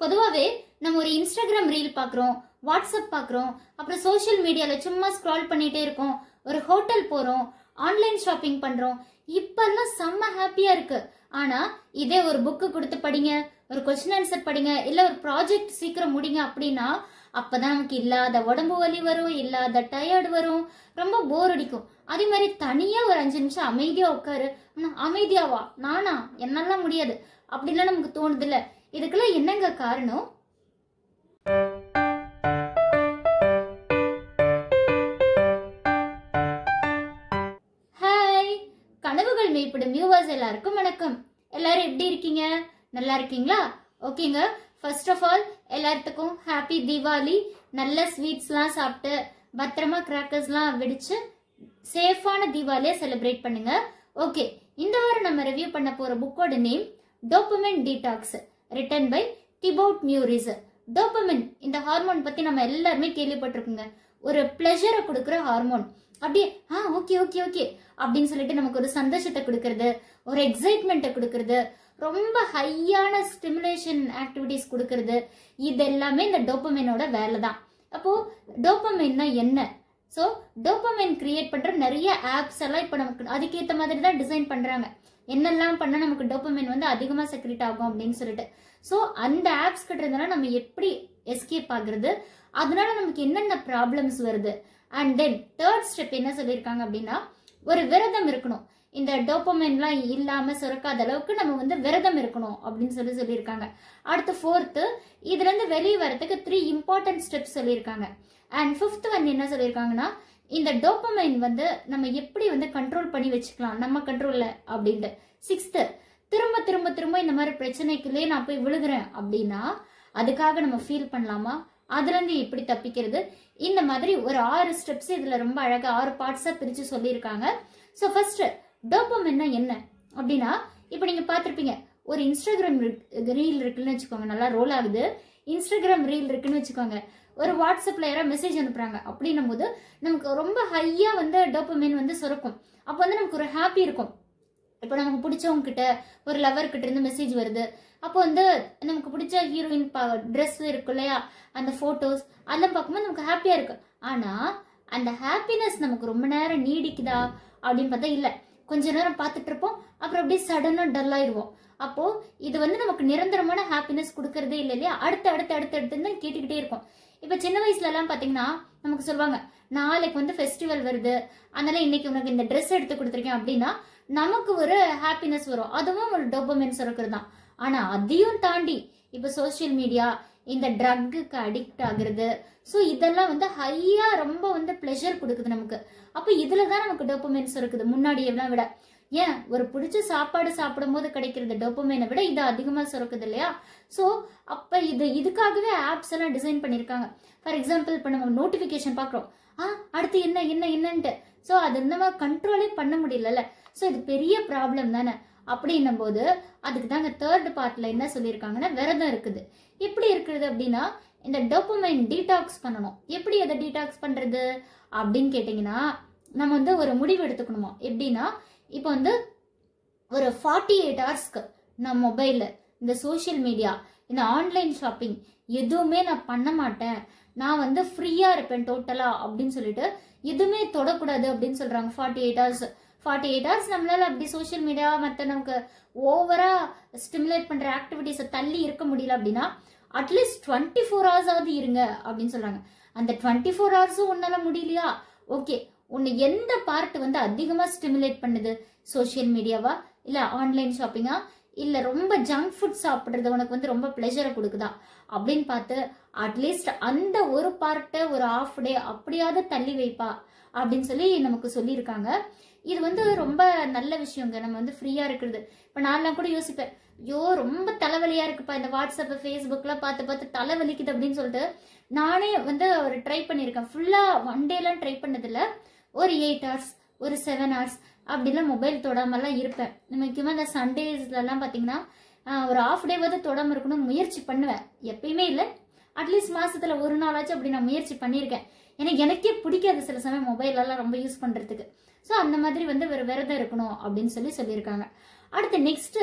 பொதுவாவே நம்ம ஒரு இன்ஸ்டாகிராம் ரீல் பாக்குறோம், வாட்ஸ்அப் பாக்குறோம், அப்புறம் சோஷியல் மீடியால சும்மா ஸ்க்ரால் பண்ணிட்டே இருக்கோம், ஒரு ஹோட்டல் போறோம், ஆன்லைன் ஷாப்பிங் பண்றோம். இப்பெல்லாம் செம்ம ஹாப்பியா இருக்கு. ஆனா இதே ஒரு புக்கு கொடுத்து படிங்க, ஒரு கொஸ்டின் ஆன்சர் படிங்க, இல்ல ஒரு ப்ராஜெக்ட் சீக்கிரம் முடிங்க அப்படின்னா அப்பதான் நமக்கு இல்லாத உடம்பு வலி வரும், இல்லாத டயர்டு வரும், ரொம்ப போர் அடிக்கும். அதே மாதிரி தனியா ஒரு 5 நிமிஷம் அமைதியா உட்காரு, அமைதியாவா நானா, என்னெல்லாம் முடியாது அப்படின்லாம் நமக்கு தோணுது இல்ல. இதுக்கெல்லாம் என்னங்க காரணம்? ஹாய், கனவுகள் மெய்ப்படும் வியூவர்ஸ் எல்லாருக்கும் வணக்கம். எல்லாரும் எப்படி இருக்கீங்க? நல்லா இருக்கீங்களா? ஓகேங்க. ஃபர்ஸ்ட் ஆஃப் ஆல் எல்லாத்துக்கும் ஹாப்பி தீபாவளி. நல்ல ஸ்வீட்ஸ்லாம் சாப்பிட்டு பத்திரமா கிராக்கர்ஸ்லாம் வெடிச்சு சேஃபான தீபாவளியை செலிப்ரேட் பண்ணுங்க. ஓகே, இந்த வாரம் நம்ம ரிவ்யூ பண்ண போற புக்கோட name dopamine detox, written by Thibaut Meurisse. Dopamine இந்த ஹார்மோன் பத்தி நம்ம எல்லாருமே கேள்விப்பட்டிருக்கோங்க. ஒரு பிளஷரை கொடுக்குற ஹார்மோன். அப்படியே ஓகே ஓகே ஓகே அப்படின்னு சொல்லிட்டு நமக்கு ஒரு சந்தோஷத்தை கொடுக்கறது, ஒரு எக்ஸைட்மெண்ட்டை கொடுக்கறது, ரொம்ப ஹையான ஸ்டிமுலேஷன் ஆக்டிவிட்டிஸ் கொடுக்கறது, இது எல்லாமே இந்த டோபமைனோட வேலை தான். அப்போ டோபமைன்னா என்ன? ஸோ டோபமைன் கிரியேட் பண்ற நிறைய ஆப்ஸ் எல்லாம் இப்போ நமக்கு அதுக்கேற்ற மாதிரி தான் டிசைன் பண்றாங்க. என்னெல்லாம் பண்ணா நமக்கு டோபமைன் வந்து அதிகமா செக்ரேட் ஆகும் அப்படின்னு சொல்லிட்டு. ஸோ அந்த ஆப்ஸ் கிட்டறதுனால நம்ம எப்படி எஸ்கேப் ஆகுறது, அதனால நமக்கு என்னென்ன ப்ராப்ளம்ஸ் வருது, அண்ட் தென் தேர்ட் ஸ்டெப் என்ன சொல்லியிருக்காங்க அப்படின்னா ஒரு விரதம் இருக்கணும். இந்த டோபமைன்லாம் இல்லாம சுரக்காத அளவுக்கு நம்ம வந்து விரதம் இருக்கணும் அப்படின்னு சொல்லியிருக்காங்க. அடுத்து ஃபோர்த்து, இதுல இருந்து வெளியே வரதுக்கு 3 இம்பார்ட்டன்ட் ஸ்டெப்ஸ் சொல்லியிருக்காங்க. அண்ட் ஃபிஃப்த் வந்து என்ன சொல்லியிருக்காங்கன்னா இந்த டோபமைன் வந்து நம்ம எப்படி வந்து கண்ட்ரோல் பண்ணி வச்சுக்கலாம் நம்ம கண்ட்ரோல்ல அப்படின்ட்டு. சிக்ஸ்த்து, திரும்ப திரும்ப திரும்ப இந்த மாதிரி பிரச்சனைக்குள்ளே நான் போய் விழுகிறேன் அப்படின்னா அதுக்காக நம்ம ஃபீல் பண்ணலாமா, அதுல இருந்து எப்படி தப்பிக்கிறது, இந்த மாதிரி ஒரு 6 ஸ்டெப்ஸ் இதுல ரொம்ப அழகா 6 பார்ட்ஸா பிரிச்சு சொல்லியிருக்காங்க. ஸோ ஃபர்ஸ்ட் டோபமைன்னா என்ன அப்படின்னா, இப்போ நீங்க பார்த்திருப்பீங்க ஒரு இன்ஸ்டாகிராம் ரீல் இருக்குன்னு வச்சுக்கோங்க, நல்லா ரோல் ஆகுது. இன்ஸ்டாகிராம் ரீல் இருக்குன்னு வச்சுக்கோங்க, ஒரு வாட்ஸ்அப்ல யாராவது மெசேஜ் அனுப்புறாங்க அப்படின்னும் போது நமக்கு ரொம்ப ஹையா வந்து டோபமைன் வந்து சுரக்கும். அப்போ வந்து நமக்கு ஒரு ஹாப்பி இருக்கும். இப்போ நமக்கு பிடிச்சவங்க கிட்ட, ஒரு லவர் கிட்ட இருந்து மெசேஜ் வருது, அப்போ வந்து நமக்கு பிடிச்ச ஹீரோயின் ட்ரெஸ் இருக்கும் இல்லையா, அந்த போட்டோஸ் அதெல்லாம் பார்க்கும்போது நமக்கு ஹாப்பியா இருக்கு. ஆனா அந்த ஹாப்பினஸ் நமக்கு ரொம்ப நேரம் நீடிக்குதா அப்படின்னு பார்த்தா இல்ல. கொஞ்ச நேரம் பார்த்துட்டு இருப்போம், அப்புறம் அப்படியே சடனா டல் ஆயிடுவோம். அப்போ இது வந்து நமக்கு நிரந்தரமான ஹாப்பினஸ் கொடுக்கறதே இல்லை இல்லையா, அடுத்து அடுத்து அடுத்து அடுத்து கேட்டுக்கிட்டே இருக்கும். இப்ப சின்ன வயசுல எல்லாம் பாத்தீங்கன்னா நமக்கு சொல்லுவாங்க நாளைக்கு வந்து ஃபெஸ்டிவல் வருது, அதனால இன்னைக்கு உனக்கு இந்த ட்ரெஸ் எடுத்து கொடுத்துருக்கேன் அப்படின்னா நமக்கு ஒரு ஹாப்பினஸ் வரும், அதுவும் ஒரு டோபமைன் சுரக்கிறது தான். ஆனா அதையும் தாண்டி இப்ப சோசியல் மீடியா, இந்த ட்ரக்குக்கு அடிக்ட் ஆகுறது, ஸோ இதெல்லாம் வந்து ஹையா ரொம்ப வந்து பிளஷர் கொடுக்குது நமக்கு. அப்போ இதுலதான் நமக்கு டோபமைன் சுரக்குது முன்னாடி எல்லாம் விட. ஏன், ஒரு பிடிச்ச சாப்பாடு சாப்பிடும் போது கிடைக்கிறது டோபமைனை விட இது அதிகமா சுரக்குது இல்லையா. ஸோ அப்ப இதுக்காகவே ஆப்ஸ் எல்லாம் டிசைன் பண்ணிருக்காங்க. ஃபார் எக்ஸாம்பிள் இப்ப நம்ம நோட்டிபிகேஷன் பாக்குறோம், அடுத்து என்ன என்ன என்னன்ட்டு, ஸோ அது நம்ம கண்ட்ரோலே பண்ண முடியல. ஸோ இது பெரிய ப்ராப்ளம் தானே. அப்படின்னும் போது அதுக்கு தாங்க தேர்ட் பார்ட்ல என்ன சொல்லியிருக்காங்கன்னா விரதம் இருக்குது. எப்படி இருக்குது அப்படின்னா இந்த டோபமைன் டீடாக்ஸ் பண்ணணும். எப்படி அதை டீடாக்ஸ் பண்றது அப்படின்னு கேட்டீங்கன்னா நம்ம வந்து ஒரு முடிவு எடுத்துக்கணுமா. எப்படின்னா இப்போ வந்து ஒரு 48 ஹவர்ஸ்க்கு நான் மொபைல்ல இந்த சோசியல் மீடியா, இந்த ஆன்லைன் ஷாப்பிங் எதுவுமே நான் பண்ண மாட்டேன், நான் வந்து ஃப்ரீயா இருப்பேன் டோட்டலா அப்படின்னு சொல்லிட்டு எதுவுமே தொடக்கூடாது அப்படின்னு சொல்றாங்க. 48 ஹவர்ஸ் நம்மளால அப்படி சோசியல் மீடியா மற்ற நமக்கு ஓவரா ஸ்டிமுலேட் பண்ற ஆக்டிவிட்டிஸை தள்ளி இருக்க முடியல அப்படின்னா அட்லீஸ்ட் 24 ஹவர்ஸ் ஆகுது இருங்க அப்படின்னு சொல்றாங்க. அந்த 24 ஹவர்ஸும் உன்னால முடியலையா, ஓகே, உன்னை எந்த பார்ட் வந்து அதிகமா ஸ்டிமுலேட் பண்ணுது, சோசியல் மீடியாவா, இல்ல ஆன்லைன் ஷாப்பிங்கா, இல்ல ரொம்ப ஜங்க் ஃபுட் சாப்பிடுறது உனக்கு வந்து ரொம்ப பிளஷரை கொடுக்குதா அப்படின்னு பார்த்து அட்லீஸ்ட் அந்த ஒரு பார்ட்டை ஒரு ஹாஃப் டே அப்படியாவது தள்ளி வைப்பா அப்படின்னு சொல்லி நமக்கு சொல்லியிருக்காங்க. இது வந்து ரொம்ப நல்ல விஷயங்க. நம்ம வந்து ஃப்ரீயா இருக்கிறது. இப்ப நான்லாம் கூட யோசிப்பேன், ஐயோ ரொம்ப தலைவலியா இருக்குப்பா, இந்த வாட்ஸ்அப் ஃபேஸ்புக்லாம் பார்த்து பார்த்து தலைவலிக்குது அப்படின்னு சொல்லிட்டு நானே வந்து ஒரு ட்ரை பண்ணியிருக்கேன். ஃபுல்லா ஒன் டேலாம் ட்ரை பண்ணதில்ல, ஒரு 8 ஹவர்ஸ், ஒரு 7 ஹவர்ஸ் அப்படிலாம் மொபைல் தொடாமலாம் இருப்பேன். முக்கியமா இந்த சண்டேஸ்லாம் பாத்தீங்கன்னா ஒரு ஹாஃப் டே வந்து தொடாம இருக்கணும் முயற்சி பண்ணுவேன். எப்பயுமே இல்லை, அட்லீஸ்ட் மாசத்துல ஒரு நாளாச்சும் அப்படி நான் முயற்சி பண்ணியிருக்கேன். ஏன்னா எனக்கே பிடிக்காது சில சமயம் மொபைல் எல்லாம் ரொம்ப யூஸ் பண்றதுக்கு. ஸோ அந்த மாதிரி வந்து விரதம் இருக்கணும் அப்படின்னு சொல்லியிருக்காங்க. அடுத்து நெக்ஸ்ட்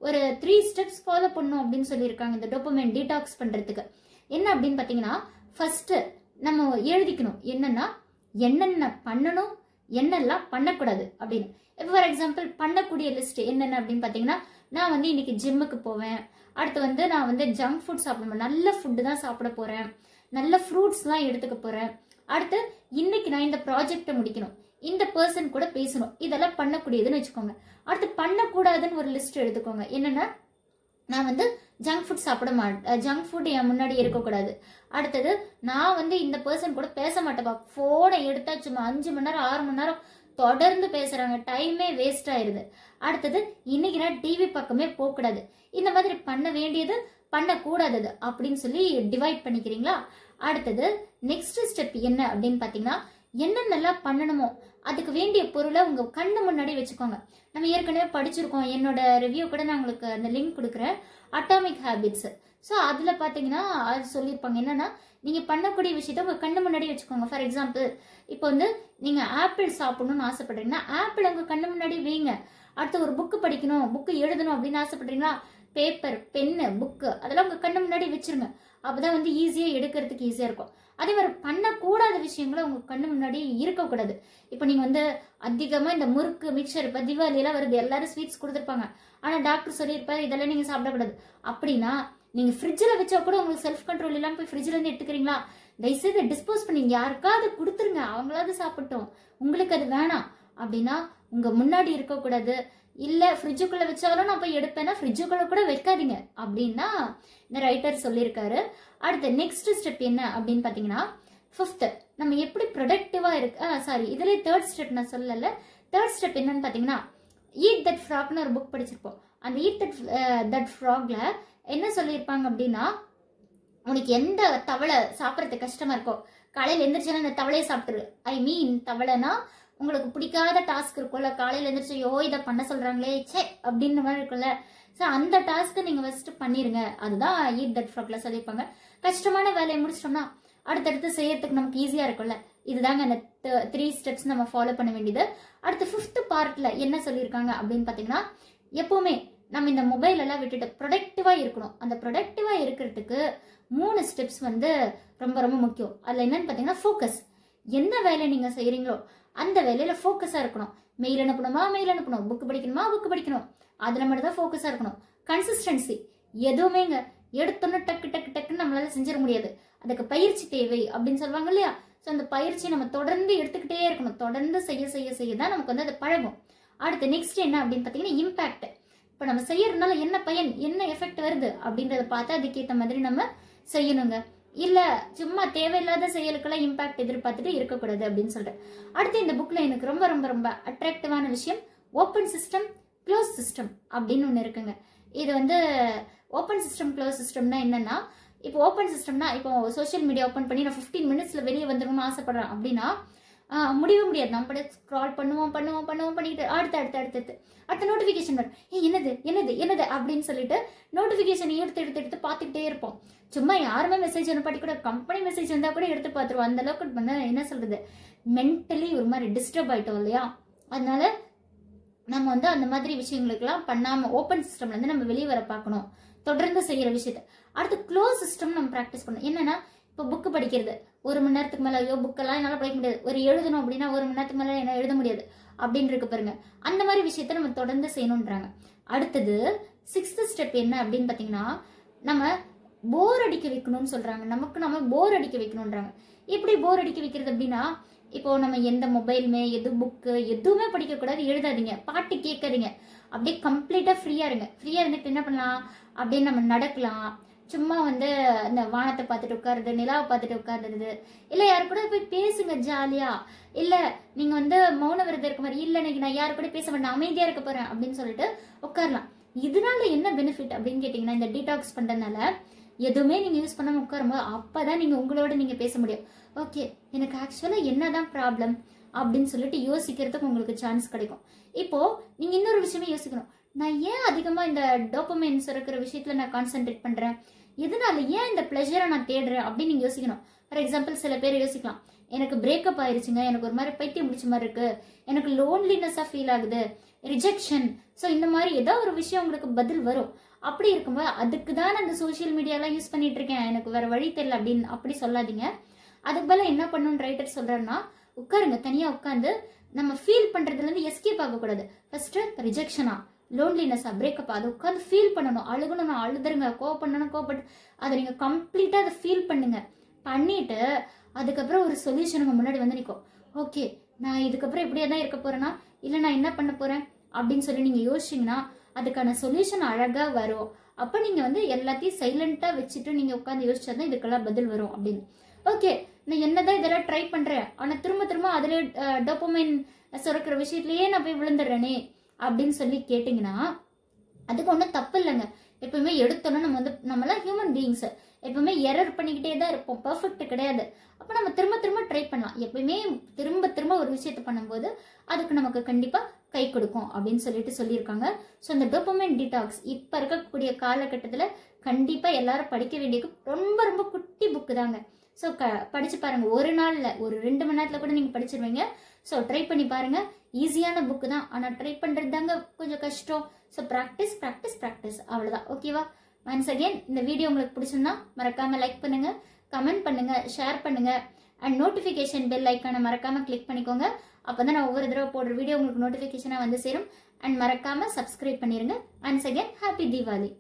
ஒரு 3 ஸ்டெப்ஸ் ஃபாலோ பண்ணும் அப்படின்னு சொல்லியிருக்காங்க இந்த டோபமைன் டீடாக்ஸ் பண்றதுக்கு. என்ன அப்படின்னு பாத்தீங்கன்னா, ஃபர்ஸ்ட் நம்ம எழுதிக்கணும் என்னென்ன பண்ணணும், என்னெல்லாம் பண்ணக்கூடாது அப்படின்னு. இப்போ ஃபார் எக்ஸாம்பிள் பண்ணக்கூடிய லிஸ்ட் என்னென்ன அப்படின்னு பாத்தீங்கன்னா, நான் வந்து இன்னைக்கு ஜிம்முக்கு போவேன், அடுத்து வந்து நான் வந்து ஜங்க் ஃபுட் சாப்பிடுவேன், நல்ல ஃபுட்டு தான் சாப்பிட போறேன், நல்ல ஃப்ரூட்ஸ் தான் எடுத்துக்க போறேன், அடுத்து இன்னைக்கு நான் இந்த ப்ராஜெக்டை முடிக்கணும், இந்த பர்சன் கூட பேசணும், இதெல்லாம் பண்ணக்கூடியதுன்னு வச்சுக்கோங்க. அடுத்து பண்ணக்கூடாதுன்னு ஒரு லிஸ்ட் எடுத்துக்கோங்க. என்னன்னா, நான் வந்து ஜங்க் ஃபுட் சாப்பிட மாட்டேன், ஜங்க் ஃபுட் என் முன்னாடி இருக்கக்கூடாது. அடுத்தது நான் வந்து இந்த பர்சன் கூட பேச மாட்டேப்பா, போனை எடுத்தா சும்மா 5 மணி நேரம் 6 மணி நேரம் தொடர்ந்து பேசுறாங்க, டைமே வேஸ்ட் ஆயிருது. அடுத்தது இன்னைக்கு நான் டிவி பக்கமே போகக்கூடாது. இந்த மாதிரி பண்ண வேண்டியது பண்ணக்கூடாதது அப்படின்னு சொல்லி டிவைட் பண்ணிக்கிறீங்களா? அடுத்தது நெக்ஸ்ட் ஸ்டெப் என்ன அப்படின்னு பாத்தீங்கன்னா, என்னென்னலாம் பண்ணணுமோ அதுக்கு வேண்டிய பொருளை உங்க கண்ணு முன்னாடி வச்சுக்கோங்க. நம்ம ஏற்கனவே படிச்சிருக்கோம், என்னோட ரிவ்யூ கூட நான் உங்களுக்கு அந்த லிங்க் கொடுக்குறேன், அட்டாமிக் ஹேபிட்ஸ். ஸோ அதுல பாத்தீங்கன்னா அது சொல்லியிருப்பாங்க என்னன்னா, நீங்க பண்ணக்கூடிய விஷயத்த உங்க கண்ணு முன்னாடி வச்சுக்கோங்க. ஃபார் எக்ஸாம்பிள், இப்போ வந்து நீங்க ஆப்பிள் சாப்பிடணும்னு ஆசைப்படுறீங்கன்னா ஆப்பிள் உங்க கண்ணு முன்னாடி வைங்க. அடுத்து ஒரு புக்கு படிக்கணும், புக்கு எழுதணும் அப்படின்னு ஆசைப்படுறீங்களா, பேப்பர், பென்னு, புக்கு அதெல்லாம் உங்க கண்ணு முன்னாடி வச்சிருங்க. அப்பதான் வந்து ஈஸியா எடுக்கிறதுக்கு ஈஸியா இருக்கும். அதே மாதிரி பண்ணக்கூடாத விஷயங்களை உங்க கண்ணு முன்னாடி இருக்கக்கூடாது. இப்போ நீங்க வந்து அதிகமா இந்த முறுக்கு, மிக்சர், இப்போ தீபாவளி எல்லாம் வருது, எல்லாரும் ஸ்வீட்ஸ் கொடுத்துருப்பாங்க, ஆனா டாக்டர் சொல்லியிருப்பாரு இதெல்லாம் நீங்க சாப்பிடக்கூடாது அப்படின்னா, நீங்க ஃப்ரிட்ஜில் வச்சா கூட உங்களுக்கு செல்ஃப் கண்ட்ரோல் இல்லாம போய் ஃப்ரிட்ஜ்ல இருந்து எடுத்துக்கிறீங்களா, தயவுசெய்து டிஸ்போஸ் பண்ணி யாருக்காவது கொடுத்துருங்க, அவங்களாவது சாப்பிட்டோம், உங்களுக்கு அது வேணாம் அப்படின்னா உங்க முன்னாடி இருக்கக்கூடாது. இல்ல ஃப்ரிட்ஜுக்குள்ள வச்சாலும் நான் போய் எடுப்பேன்னா ஃப்ரிட்ஜுக்குள்ள கூட வைக்காதீங்க அப்படின்னா இந்த ரைட்டர் சொல்லியிருக்காரு. அடுத்து நெக்ஸ்ட் ஸ்டெப் என்ன அப்படின்னு பாத்தீங்கன்னா, 5th நம்ம எப்படி ப்ரொடக்டிவா இருக்கு, சாரி இதுல 3rd ஸ்டெப் நான் சொல்லல. 3rd ஸ்டெப் என்னன்னு பாத்தீங்கன்னா, ஈட் தட் ஃப்ராக்னு ஒரு புக் படிச்சிருப்போம். அந்த ஈட் தட் ஃப்ராக்ல என்ன சொல்லியிருப்பாங்க அப்படின்னா, உனக்கு எந்த தவளை சாப்பிட்றதுக்கு கஷ்டமா இருக்கோ காலையில் எந்திரிச்சா அந்த தவளையை சாப்பிட்டுரு. ஐ மீன் தவளைனா உங்களுக்கு பிடிக்காத டாஸ்க் இருக்கும்ல, காலையில் எந்திரிச்சு யோ இதை பண்ண சொல்றாங்களே சே அப்படின்னு மாதிரி இருக்கும்ல, ஸோ அந்த டாஸ்க்கு நீங்க ஃபர்ஸ்ட் பண்ணிருங்க. அதுதான் ஈட் தட் ஃப்ராக்ல சொல்லியிருப்பாங்க. கஷ்டமான வேலையை முடிச்சிட்டோம்னா அடுத்தடுத்து செய்யறதுக்கு நமக்கு ஈஸியா இருக்கும்ல. இதுதாங்க அந்த 3 ஸ்டெப்ஸ் நம்ம ஃபாலோ பண்ண வேண்டியது. அடுத்து 5th பார்ட்ல என்ன சொல்லியிருக்காங்க அப்படின்னு பாத்தீங்கன்னா, எப்பவுமே நம்ம இந்த மொபைல் எல்லாம் விட்டுட்டு ப்ரொடக்டிவா இருக்கணும். அந்த ப்ரொடக்டிவா இருக்கிறதுக்கு 3 ஸ்டெப்ஸ் வந்து ரொம்ப ரொம்ப முக்கியம். அதுல என்னன்னு பாத்தீங்கன்னா, ஃபோக்கஸ். எந்த வேலை நீங்க செய்யறீங்களோ அந்த வேலையில ஃபோக்கஸா இருக்கணும். மெயில் அனுப்பணுமா மெயில் அனுப்பணும், புக் படிக்கணுமா புக் படிக்கணும், அதுல மட்டும் தான் ஃபோக்கஸா இருக்கணும். கன்சிஸ்டன்சி எதுவுமேங்க எடுத்தோன்னு டக்கு டக்கு டக்குன்னு நம்மளால செஞ்சிட முடியாது, அதுக்கு பயிற்சி தேவை அப்படின்னு சொல்லுவாங்க இல்லையா. ஸோ அந்த பயிற்சி நம்ம தொடர்ந்து எடுத்துக்கிட்டே இருக்கணும், தொடர்ந்து செய்ய செய்ய செய்ய தான் நமக்கு வந்து அது பழகும். அடுத்து நெக்ஸ்ட் என்ன அப்படின்னு பாத்தீங்கன்னா, இம்பாக்ட். இப்போ நம்ம செய்யறதுனால என்ன பயன், என்ன எஃபெக்ட் வருது அப்படின்றத பார்த்து அதுக்கேற்ற மாதிரி நம்ம செய்யணுங்க. இல்ல சும்மா தேவையில்லாத செயலுக்கெல்லாம் இம்பாக்ட் எதிர்பார்த்துட்டு இருக்கக்கூடாது அப்படின்னு சொல்றேன். அடுத்து இந்த புக்ல எனக்கு ரொம்ப ரொம்ப ரொம்ப அட்ராக்டிவான விஷயம் ஓப்பன் சிஸ்டம் க்ளோஸ் சிஸ்டம் அப்படின்னு ஒன்று இருக்குங்க. இது வந்து ஓப்பன் சிஸ்டம் க்ளோஸ் சிஸ்டம்னா என்னன்னா, இப்போ ஓப்பன் சிஸ்டம்னா இப்போ சோஷியல் மீடியா ஓப்பன் பண்ணி நான் 15 மினிட்ஸ்ல வெளியே வந்துடணும்னு ஆசைப்படுறேன் அப்படின்னா முடியவே முடியாது. நம்ம ஸ்க்ரால் பண்ணுவோம் பண்ணுவோம் பண்ணுவோம் பண்ணிட்டு அடுத்த நோட்டிஃபிகேஷன் வரும், என்னது என்னது என்னது அப்படின்னு சொல்லிட்டு நோட்டிஃபிகேஷன் எடுத்து பார்த்துக்கிட்டே இருப்போம். சும்மா யாருமே மெசேஜ் அனுப்பாட்டி கூட கம்பெனி மெசேஜ் வந்தா கூட எடுத்து பார்த்துருவோம். அந்த அளவுக்கு வந்து என்ன சொல்றது, மென்டலி ஒரு மாதிரி டிஸ்டர்ப் ஆயிட்டோம் இல்லையா. அதனால நம்ம வந்து அந்த மாதிரி விஷயங்களுக்கெல்லாம் பண்ணாம ஓப்பன் சிஸ்டம்ல இருந்து நம்ம வெளியே வர பார்க்கணும், தொடர்ந்து செய்யற விஷயத்த. அடுத்து க்ளோஸ் சிஸ்டம் நம்ம ப்ராக்டிஸ் பண்ணணும். என்னன்னா, இப்போ புக்கு படிக்கிறது 1 மணி நேரத்துக்கு மேல, ஐயோ புக்கெல்லாம் என்னால் படிக்க முடியாது, ஒரு எழுதணும் அப்படின்னா 1 மணி நேரத்துக்கு மேல என்ன எழுத முடியாது அப்படின்னு இருக்கு பாருங்க. அந்த மாதிரி விஷயத்த நம்ம தொடர்ந்து செய்யணும்ன்றாங்க. அடுத்தது 6th ஸ்டெப் என்ன அப்படின்னு பாத்தீங்கன்னா, நம்ம போர் அடிக்க வைக்கணும்னு சொல்றாங்க. நம்ம போர் அடிக்க வைக்கணும்ன்றாங்க. எப்படி போர் அடிக்க வைக்கிறது அப்படின்னா, இப்போ நம்ம எந்த மொபைலுமே எது புக்கு எதுவுமே படிக்க கூடாது, எழுதாதீங்க, பாட்டு கேட்காதீங்க, அப்படியே கம்ப்ளீட்டா ஃப்ரீயா இருங்க. ஃப்ரீயா இருந்துட்டு என்ன பண்ணலாம், அப்படியே நம்ம நடக்கலாம், சும்மா வந்து இந்த வானத்தை பார்த்துட்டு உட்காருது, நிலாவை பார்த்துட்டு உட்காருது, இல்ல யாரு கூட போய் பேசுங்க ஜாலியா, இல்ல நீங்க வந்து மௌன விரதம் இருக்க மாதிரி, இல்ல இன்னைக்கு நான் யாரு கூட பேச வேண்டாம் அமைதியா இருக்க போறேன் அப்படின்னு சொல்லிட்டு உட்காரலாம். இதனால என்ன பெனிஃபிட் அப்படின்னு கேட்டீங்கன்னா, இந்த டீடாக்ஸ் பண்றதுனால எதுவுமே நீங்க யூஸ் பண்ணாம உட்காரும்போது அப்பதான் நீங்க உங்களோட நீங்க பேச முடியும். ஓகே எனக்கு ஆக்சுவலா என்னதான் ப்ராப்ளம் அப்படின்னு சொல்லிட்டு யோசிக்கிறதுக்கு உங்களுக்கு சான்ஸ் கிடைக்கும். இப்போ நீங்க இன்னொரு விஷயமே யோசிக்கணும், நான் ஏன் அதிகமா இந்த டோபமைன் சுரக்கிற விஷயத்துல நான் கான்சென்ட்ரேட் பண்றேன், எதனால ஏன் இந்த பிளஷரை நான் தேடுறேன் அப்படின்னு நீங்க யோசிக்கணும். ஃபார் எக்ஸாம்பிள் சில பேர் யோசிக்கலாம், எனக்கு பிரேக்கப் ஆயிருச்சுங்க, எனக்கு ஒரு மாதிரி பைத்தியம் முடிச்ச மாதிரி இருக்கு, எனக்கு லோன்லினஸா ஃபீல் ஆகுது, ரிஜெக்ஷன், ஸோ இந்த மாதிரி ஏதோ ஒரு விஷயம் உங்களுக்கு பதில் வரும். அப்படி இருக்கும்போது அதுக்கு தான் அந்த சோஷியல் மீடியாலாம் யூஸ் பண்ணிட்டு இருக்கேன், எனக்கு வேற வழி தெரியல அப்படின்னு அப்படி சொல்லாதீங்க. அதுக்கு பதிலா என்ன பண்ணணும்னு ரைட்டர் சொல்றாருன்னா, உட்காருங்க, தனியா உட்காந்து நம்ம ஃபீல் பண்றதுல இருந்து எஸ்கேப் ஆகக்கூடாது. ஃபர்ஸ்ட் ரிஜெக்ஷனா, லோன்லினஸா, பிரேக்கப்பா, அதை உட்காந்து ஃபீல் பண்ணணும். அழுகணும், அழுதுருங்க, கோவப்படணும், கோவப்பட்டு அதை நீங்க கம்ப்ளீட்டா அதை ஃபீல் பண்ணுங்க. பண்ணிட்டு அதுக்கப்புறம் ஒரு சொல்யூஷனுக்கு முன்னாடி வந்து நிற்கும். ஓகே, நான் இதுக்கப்புறம் இப்படியே தான் இருக்க போறேன்னா, இல்லை நான் என்ன பண்ண போறேன் அப்படின்னு சொல்லி நீங்க யோசிச்சீங்கன்னா அதுக்கான சொல்யூஷன் அழகா வரும். அப்ப நீங்க வந்து எல்லாத்தையும் சைலண்டா வச்சுட்டு நீங்க உட்காந்து யோசிச்சாதான் இதுக்கெல்லாம் பதில் வரும் அப்படின்னு. ஓகே, நான் என்னதான் இதெல்லாம் ட்ரை பண்றேன், ஆனா திரும்ப திரும்ப அதுல டோபமைன் சுரக்கிற விஷயத்திலேயே நான் போய் விழுந்துடுறேனே அப்படின்னு சொல்லி கேட்டீங்கன்னா அதுக்கு ஒன்றும் தப்பு இல்லைங்க. எப்பவுமே எடுத்தோன்னா நம்மளாம் ஹியூமன் பீயிங்ஸ், எப்பவுமே எரர் பண்ணிக்கிட்டே தான் இருப்போம், பர்ஃபெக்ட் கிடையாது. அப்போ நம்ம திரும்ப திரும்ப ட்ரை பண்ணலாம். எப்பயுமே திரும்ப திரும்ப ஒரு விஷயத்த பண்ணும்போது அதுக்கு நமக்கு கண்டிப்பா கை கொடுக்கும் அப்படின்னு சொல்லியிருக்காங்க. ஸோ இந்த டோபமைன் டீடாக்ஸ் இப்போ இருக்கக்கூடிய காலகட்டத்தில் கண்டிப்பா எல்லாரும் படிக்க வேண்டிய ரொம்ப ரொம்ப குட்டி புக்கு தாங்க. ஸோ படிச்சு பாருங்க, ஒரு நாள்ல ஒரு 2 மணி நேரத்துல கூட நீங்க படிச்சிருவீங்க. ஸோ ட்ரை பண்ணி பாருங்க. ஈஸியான புக்கு தான், ஆனா ட்ரை பண்றது தாங்க கொஞ்சம் கஷ்டம். ஸோ ப்ராக்டிஸ் ப்ராக்டிஸ் ப்ராக்டிஸ், அவ்வளவுதான். ஓகேவா? ஒன்ஸ் அகேன் இந்த வீடியோ உங்களுக்கு பிடிச்சிருந்தா மறக்காம லைக் பண்ணுங்க, கமெண்ட் பண்ணுங்க, ஷேர் பண்ணுங்க, அண்ட் நோட்டிஃபிகேஷன் பெல் ஐக்கானை மறக்காம கிளிக் பண்ணிக்கோங்க. அப்பதான் நான் ஒவ்வொரு தடவை போடுற வீடியோ உங்களுக்கு நோட்டிஃபிகேஷனா வந்து சேரும். அண்ட் மறக்காம சப்ஸ்கிரைப் பண்ணிருங்க. Once again happy Deepavali.